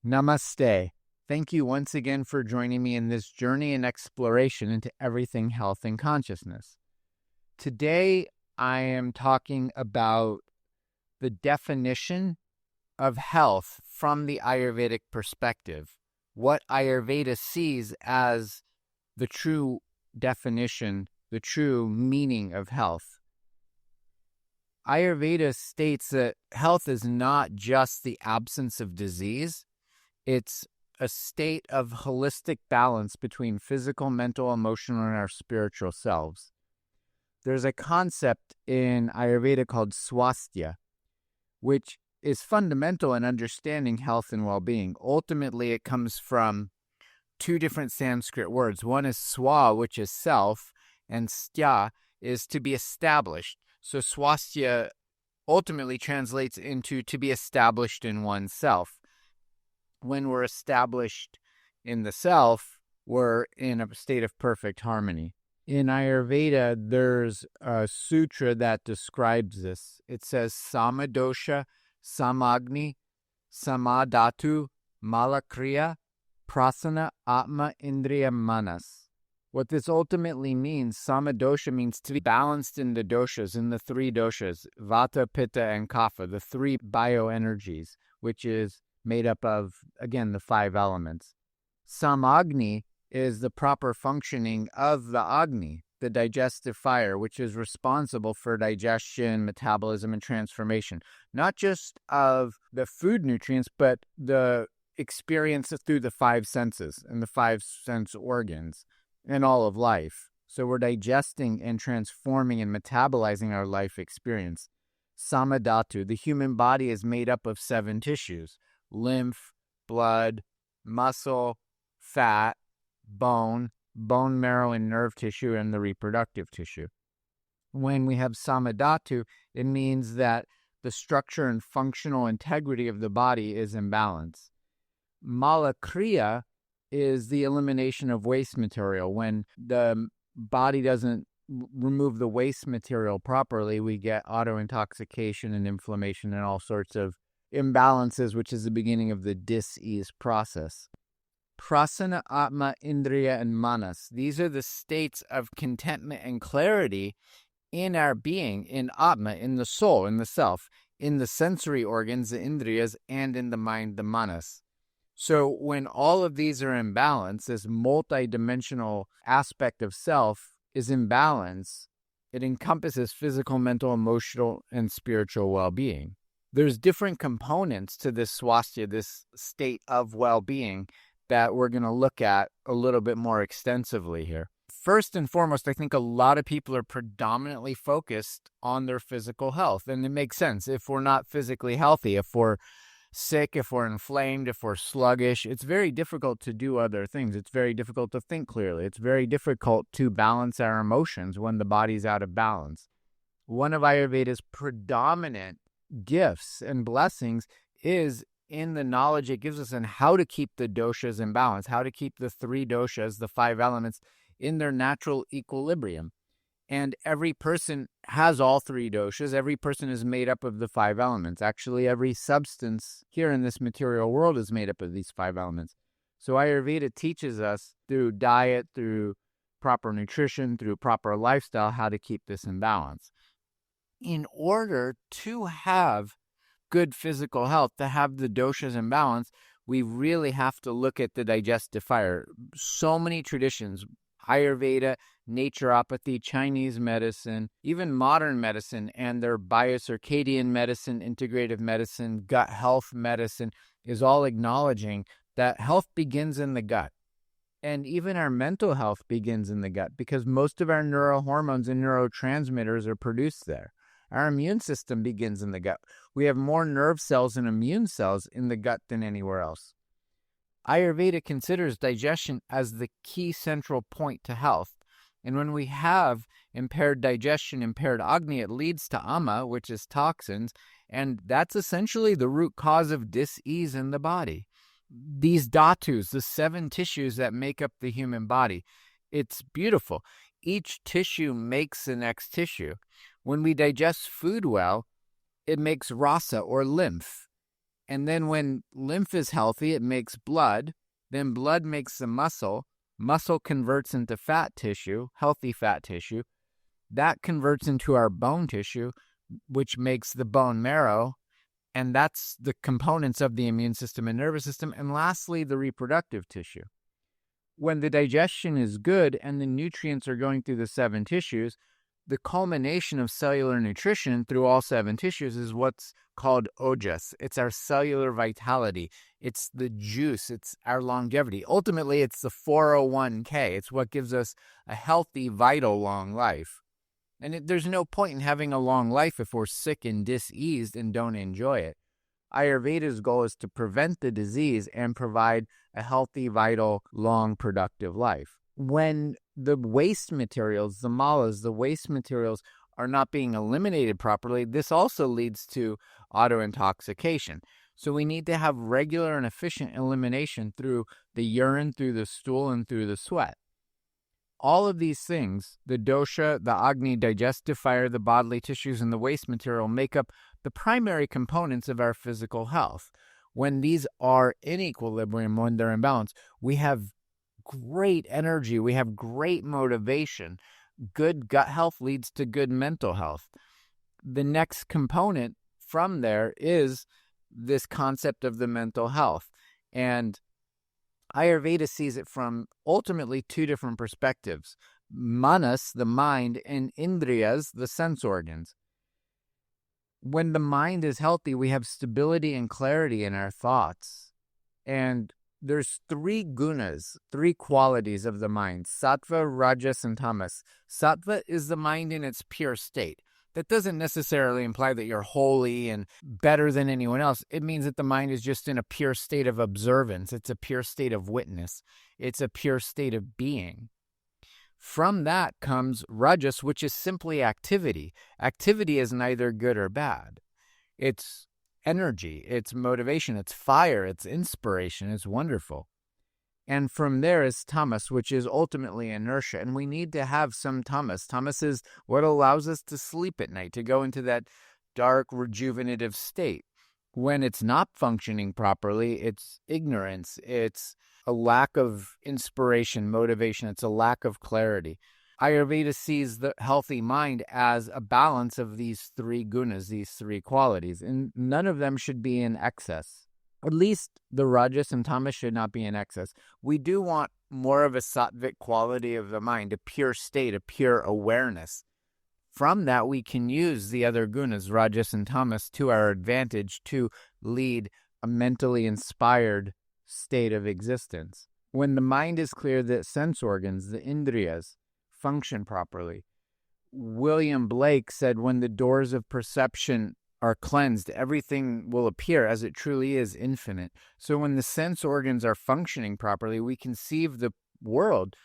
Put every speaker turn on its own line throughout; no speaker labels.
Namaste. Thank you once again for joining me in this journey and exploration into everything health and consciousness. Today, I am talking about the definition of health from the Ayurvedic perspective, what Ayurveda sees as the true definition, the true meaning of health. Ayurveda states that health is not just the absence of disease. It's a state of holistic balance between physical, mental, emotional, and our spiritual selves. There's a concept in Ayurveda called Svasthya, which is fundamental in understanding health and well-being. Ultimately, it comes from two different Sanskrit words. One is swa, which is self, and stya is to be established. So Svasthya ultimately translates into to be established in oneself. When we're established in the self, we're in a state of perfect harmony. In Ayurveda, there's a sutra that describes this. It says, Samadosha, Samagni, Samadhatu, Malakriya, Prasana, Atma, Indriya, Manas. What this ultimately means, Samadosha means to be balanced in the doshas, in the three doshas, Vata, Pitta, and Kapha, the three bioenergies, which is made up of, again, the five elements. Samagni is the proper functioning of the Agni, the digestive fire, which is responsible for digestion, metabolism, and transformation, not just of the food nutrients, but the experience through the five senses and the five sense organs and all of life. So we're digesting and transforming and metabolizing our life experience. Samadhatu, the human body is made up of 7 tissues: lymph, blood, muscle, fat, bone marrow and nerve tissue, and the reproductive tissue. When we have samadhatu, it means that the structure and functional integrity of the body is in balance. Malakriya is the elimination of waste material. When the body doesn't remove the waste material properly, we get auto-intoxication and inflammation and all sorts of imbalances, which is the beginning of the dis-ease process. Prasana, Atma, Indriya, and Manas. These are the states of contentment and clarity in our being, in Atma, in the soul, in the self, in the sensory organs, the Indriyas, and in the mind, the Manas. So when all of these are in balance, this multidimensional aspect of self is in balance, it encompasses physical, mental, emotional, and spiritual well-being. There's different components to this swasthya, this state of well-being, that we're going to look at a little bit more extensively here. First and foremost, I think a lot of people are predominantly focused on their physical health. And it makes sense. If we're not physically healthy, if we're sick, if we're inflamed, if we're sluggish, it's very difficult to do other things. It's very difficult to think clearly. It's very difficult to balance our emotions when the body's out of balance. One of Ayurveda's predominant gifts and blessings is in the knowledge it gives us on how to keep the doshas in balance, how to keep the 3 doshas, the 5 elements, in their natural equilibrium. And every person has all 3 doshas. Every person is made up of the 5 elements. Actually, every substance here in this material world is made up of these 5 elements. So Ayurveda teaches us through diet, through proper nutrition, through proper lifestyle, how to keep this in balance. In order to have good physical health, to have the doshas in balance, we really have to look at the digestive fire. So many traditions, Ayurveda, naturopathy, Chinese medicine, even modern medicine and their biocircadian medicine, integrative medicine, gut health medicine is all acknowledging that health begins in the gut. And even our mental health begins in the gut because most of our neurohormones and neurotransmitters are produced there. Our immune system begins in the gut. We have more nerve cells and immune cells in the gut than anywhere else. Ayurveda considers digestion as the key central point to health. And when we have impaired digestion, impaired Agni, it leads to ama, which is toxins, and that's essentially the root cause of dis-ease in the body. These dhatus, the 7 tissues that make up the human body, it's beautiful. Each tissue makes the next tissue. When we digest food well, it makes rasa or lymph. And then when lymph is healthy, it makes blood. Then blood makes the muscle. Muscle converts into fat tissue, healthy fat tissue. That converts into our bone tissue, which makes the bone marrow. And that's the components of the immune system and nervous system. And lastly, the reproductive tissue. When the digestion is good and the nutrients are going through the 7 tissues, the culmination of cellular nutrition through all 7 tissues is what's called ojas. It's our cellular vitality. It's the juice. It's our longevity. Ultimately, it's the 401k. It's what gives us a healthy, vital, long life. And there's no point in having a long life if we're sick and diseased and don't enjoy it. Ayurveda's goal is to prevent the disease and provide a healthy, vital, long, productive life. When the waste materials, the malas, the waste materials are not being eliminated properly, this also leads to autointoxication. So we need to have regular and efficient elimination through the urine, through the stool, and through the sweat. All of these things, the dosha, the agni, digestive fire, the bodily tissues, and the waste material make up the primary components of our physical health. When these are in equilibrium, when they're in balance, we have great energy, we have great motivation. Good gut health leads to good mental health. The next component from there is this concept of the mental health. And Ayurveda sees it from ultimately 2 different perspectives. Manas, the mind, and indriyas, the sense organs. When the mind is healthy, we have stability and clarity in our thoughts. And there's 3 gunas, 3 qualities of the mind: sattva, rajas, and tamas. Sattva is the mind in its pure state. That doesn't necessarily imply that you're holy and better than anyone else. It means that the mind is just in a pure state of observance. It's a pure state of witness. It's a pure state of being. From that comes rajas, which is simply activity. Activity is neither good or bad. It's energy, it's motivation, it's fire, it's inspiration, it's wonderful. And from there is tamas, which is ultimately inertia. And we need to have some tamas. Tamas is what allows us to sleep at night, to go into that dark, rejuvenative state. When it's not functioning properly, it's ignorance, it's a lack of inspiration, motivation, it's a lack of clarity. Ayurveda sees the healthy mind as a balance of these 3 gunas, these 3 qualities, and none of them should be in excess. At least the rajas and tamas should not be in excess. We do want more of a sattvic quality of the mind, a pure state, a pure awareness. From that, we can use the other gunas, rajas and tamas, to our advantage to lead a mentally inspired state of existence. When the mind is clear, the sense organs, the indriyas, function properly. William Blake said, when the doors of perception are cleansed, everything will appear as it truly is, infinite. So when the sense organs are functioning properly, we conceive the world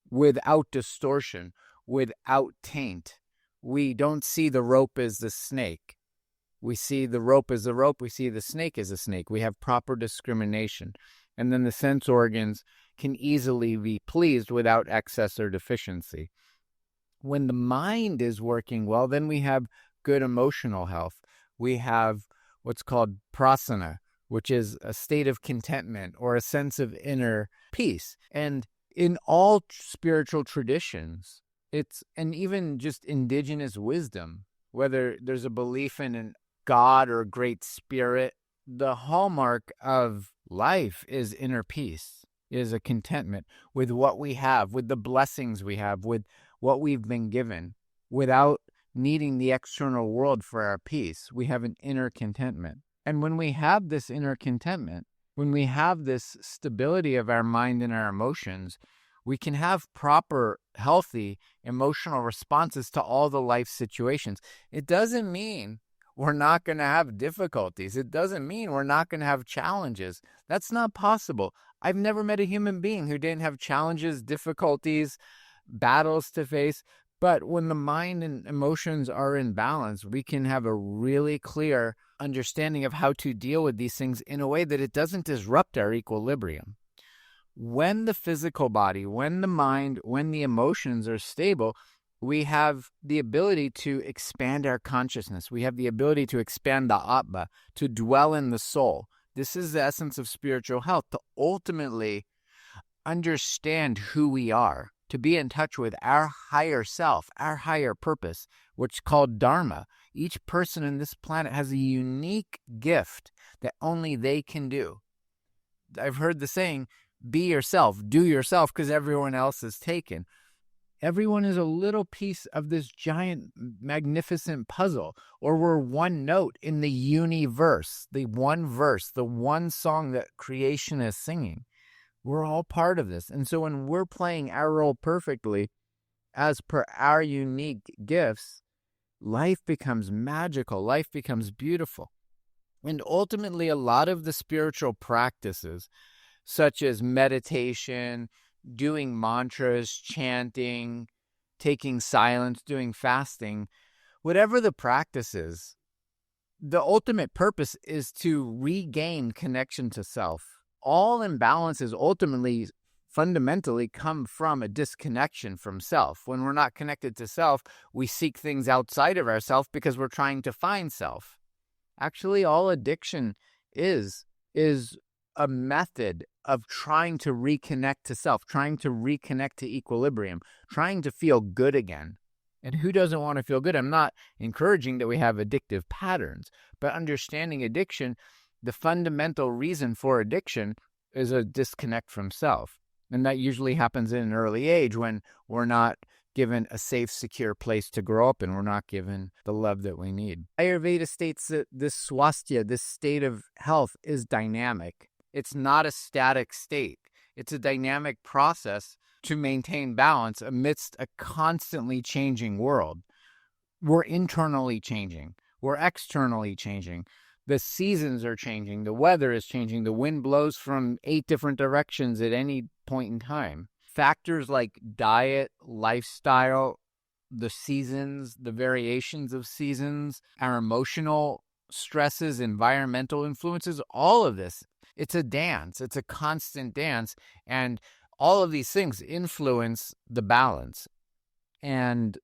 without distortion, without taint. We don't see the rope as the snake. We see the rope as the rope. We see the snake as a snake. We have proper discrimination. And then the sense organs can easily be pleased without excess or deficiency. When the mind is working well, then we have good emotional health. We have what's called prasana, which is a state of contentment or a sense of inner peace. And in all spiritual traditions, and even just indigenous wisdom, whether there's a belief in a God or a great spirit, the hallmark of life is inner peace, is a contentment with what we have, with the blessings we have, with what we've been given, without needing the external world for our peace. We have an inner contentment. And when we have this inner contentment, when we have this stability of our mind and our emotions, we can have proper, healthy emotional responses to all the life situations. It doesn't mean we're not going to have difficulties. It doesn't mean we're not going to have challenges. That's not possible. I've never met a human being who didn't have challenges, difficulties, battles to face. But when the mind and emotions are in balance, we can have a really clear understanding of how to deal with these things in a way that it doesn't disrupt our equilibrium. When the physical body, when the mind, when the emotions are stable, we have the ability to expand our consciousness. We have the ability to expand the Atma, to dwell in the soul. This is the essence of spiritual health, to ultimately understand who we are, to be in touch with our higher self, our higher purpose, which is called dharma. Each person in this planet has a unique gift that only they can do. I've heard the saying, be yourself, do yourself, because everyone else is taken. Everyone is a little piece of this giant, magnificent puzzle, or we're one note in the universe, the one verse, the one song that creation is singing. We're all part of this. And so when we're playing our role perfectly, as per our unique gifts, life becomes magical, life becomes beautiful. And ultimately, a lot of the spiritual practices, such as meditation, doing mantras, chanting, taking silence, doing fasting, whatever the practice is, the ultimate purpose is to regain connection to self. All imbalances ultimately, fundamentally come from a disconnection from self. When we're not connected to self, we seek things outside of ourself because we're trying to find self. Actually, all addiction is a method of trying to reconnect to self, trying to reconnect to equilibrium, trying to feel good again. And who doesn't want to feel good? I'm not encouraging that we have addictive patterns, but understanding addiction, the fundamental reason for addiction is a disconnect from self. And that usually happens in an early age when we're not given a safe, secure place to grow up and we're not given the love that we need. Ayurveda states that this swasthya, this state of health, is dynamic. It's not a static state. It's a dynamic process to maintain balance amidst a constantly changing world. We're internally changing. We're externally changing. The seasons are changing. The weather is changing. The wind blows from 8 different directions at any point in time. Factors like diet, lifestyle, the seasons, the variations of seasons, our emotional stresses, environmental influences, all of this, it's a dance. It's a constant dance. And all of these things influence the balance and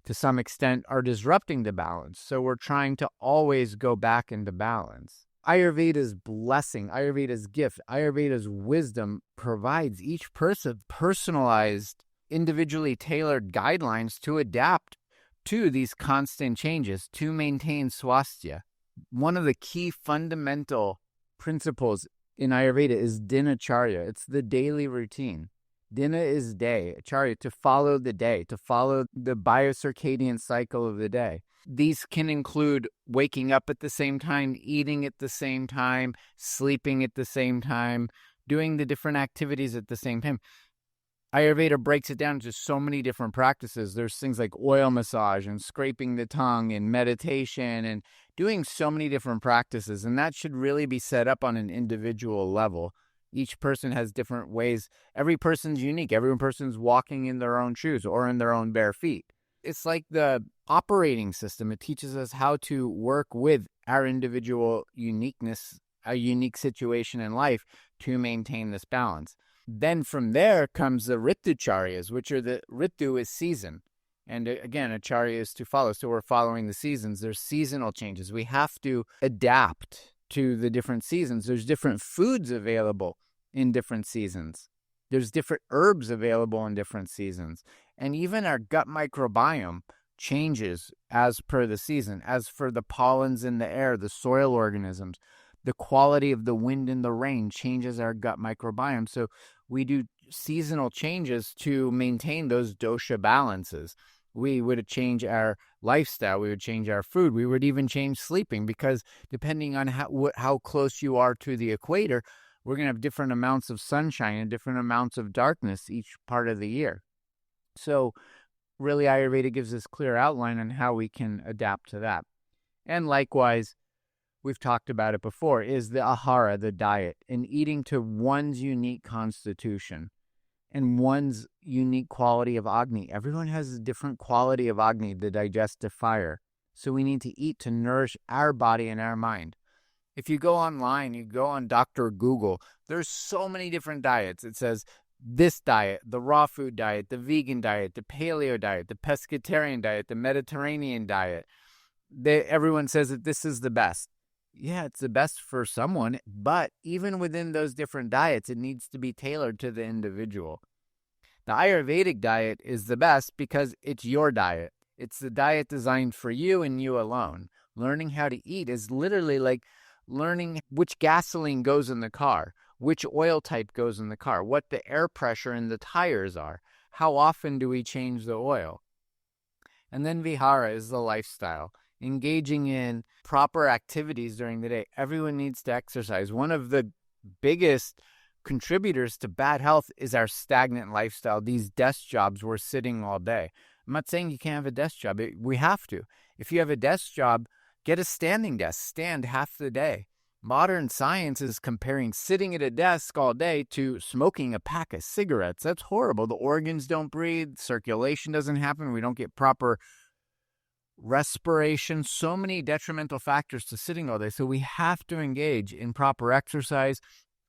to some extent are disrupting the balance. So we're trying to always go back into balance. Ayurveda's blessing, Ayurveda's gift, Ayurveda's wisdom provides each person personalized, individually tailored guidelines to adapt to these constant changes to maintain swasthya. One of the key fundamental principles in Ayurveda is dinacharya. It's the daily routine. Dina is day, acharya, to follow the day, to follow the biocircadian cycle of the day. These can include waking up at the same time, eating at the same time, sleeping at the same time, doing the different activities at the same time. Ayurveda breaks it down into so many different practices. There's things like oil massage and scraping the tongue and meditation and doing so many different practices. And that should really be set up on an individual level. Each person has different ways. Every person's unique. Every person's walking in their own shoes or in their own bare feet. It's like the operating system. It teaches us how to work with our individual uniqueness, a unique situation in life to maintain this balance. Then from there comes the ritucharyas, which are the ritu is season. And again, acharya is to follow. So we're following the seasons. There's seasonal changes. We have to adapt to the different seasons. There's different foods available in different seasons. There's different herbs available in different seasons. And even our gut microbiome changes as per the season. As for the pollens in the air, the soil organisms, the quality of the wind and the rain changes our gut microbiome. So we do seasonal changes to maintain those dosha balances. We would change our lifestyle. We would change our food. We would even change sleeping because depending on how close you are to the equator, we're going to have different amounts of sunshine and different amounts of darkness each part of the year. So really, Ayurveda gives us clear outline on how we can adapt to that. And likewise, we've talked about it before, is the ahara, the diet, and eating to one's unique constitution and one's unique quality of Agni. Everyone has a different quality of Agni, the digestive fire. So we need to eat to nourish our body and our mind. If you go online, you go on Dr. Google, there's so many different diets. It says this diet, the raw food diet, the vegan diet, the paleo diet, the pescatarian diet, the Mediterranean diet. Everyone says that this is the best. Yeah, it's the best for someone, but even within those different diets, it needs to be tailored to the individual. The Ayurvedic diet is the best because it's your diet. It's the diet designed for you and you alone. Learning how to eat is literally like learning which gasoline goes in the car, which oil type goes in the car, what the air pressure in the tires are, how often do we change the oil. And then vihara is the lifestyle, engaging in proper activities during the day. Everyone needs to exercise. One of the biggest contributors to bad health is our stagnant lifestyle, these desk jobs we're sitting all day. I'm not saying you can't have a desk job. We have to. If you have a desk job, get a standing desk. Stand half the day. Modern science is comparing sitting at a desk all day to smoking a pack of cigarettes. That's horrible. The organs don't breathe. Circulation doesn't happen. We don't get proper respiration. So many detrimental factors to sitting all day. So we have to engage in proper exercise.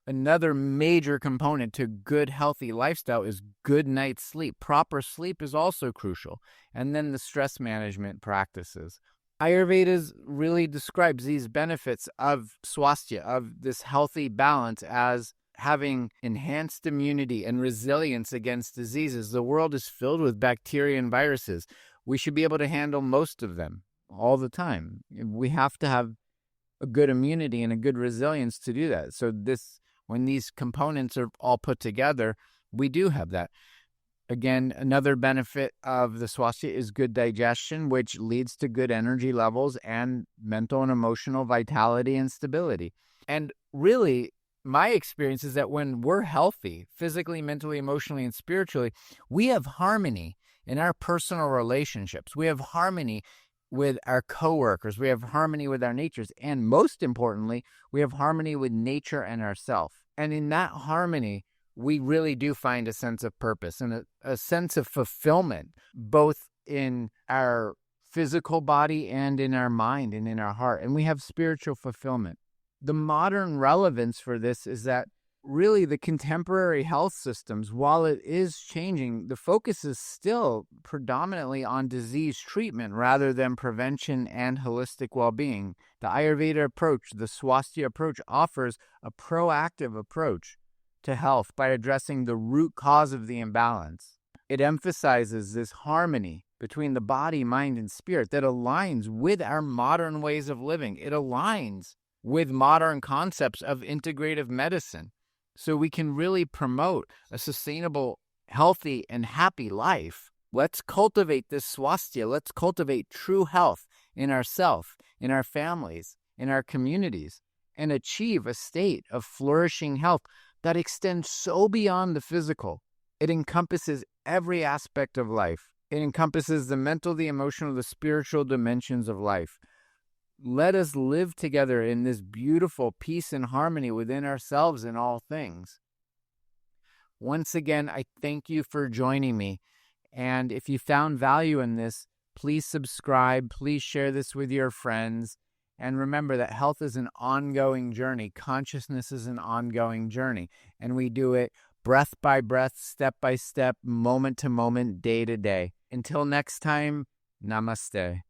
Another major component to good, healthy lifestyle is good night's sleep. Proper sleep is also crucial. And then the stress management practices. Ayurveda really describes these benefits of Svasthya, of this healthy balance, as having enhanced immunity and resilience against diseases. The world is filled with bacteria and viruses. We should be able to handle most of them all the time. We have to have a good immunity and a good resilience to do that. So when these components are all put together, we do have that. Again, another benefit of the Svasthya is good digestion, which leads to good energy levels and mental and emotional vitality and stability. And really, my experience is that when we're healthy, physically, mentally, emotionally, and spiritually, we have harmony in our personal relationships. We have harmony with our coworkers. We have harmony with our natures. And most importantly, we have harmony with nature and ourself. And in that harmony, we really do find a sense of purpose and a sense of fulfillment, both in our physical body and in our mind and in our heart. And we have spiritual fulfillment. The modern relevance for this is that really the contemporary health systems, while it is changing, the focus is still predominantly on disease treatment rather than prevention and holistic well-being. The Ayurveda approach, the Svasthya approach, offers a proactive approach to health by addressing the root cause of the imbalance. It emphasizes this harmony between the body, mind, and spirit that aligns with our modern ways of living. It aligns with modern concepts of integrative medicine. So we can really promote a sustainable, healthy, and happy life. Let's cultivate this Svasthya. Let's cultivate true health in ourselves, in our families, in our communities, and achieve a state of flourishing health that extends so beyond the physical. It encompasses every aspect of life. It encompasses the mental, the emotional, the spiritual dimensions of life. Let us live together in this beautiful peace and harmony within ourselves in all things. Once again, I thank you for joining me. And if you found value in this, please subscribe. Please share this with your friends. And remember that health is an ongoing journey. Consciousness is an ongoing journey. And we do it breath by breath, step by step, moment to moment, day to day. Until next time, namaste.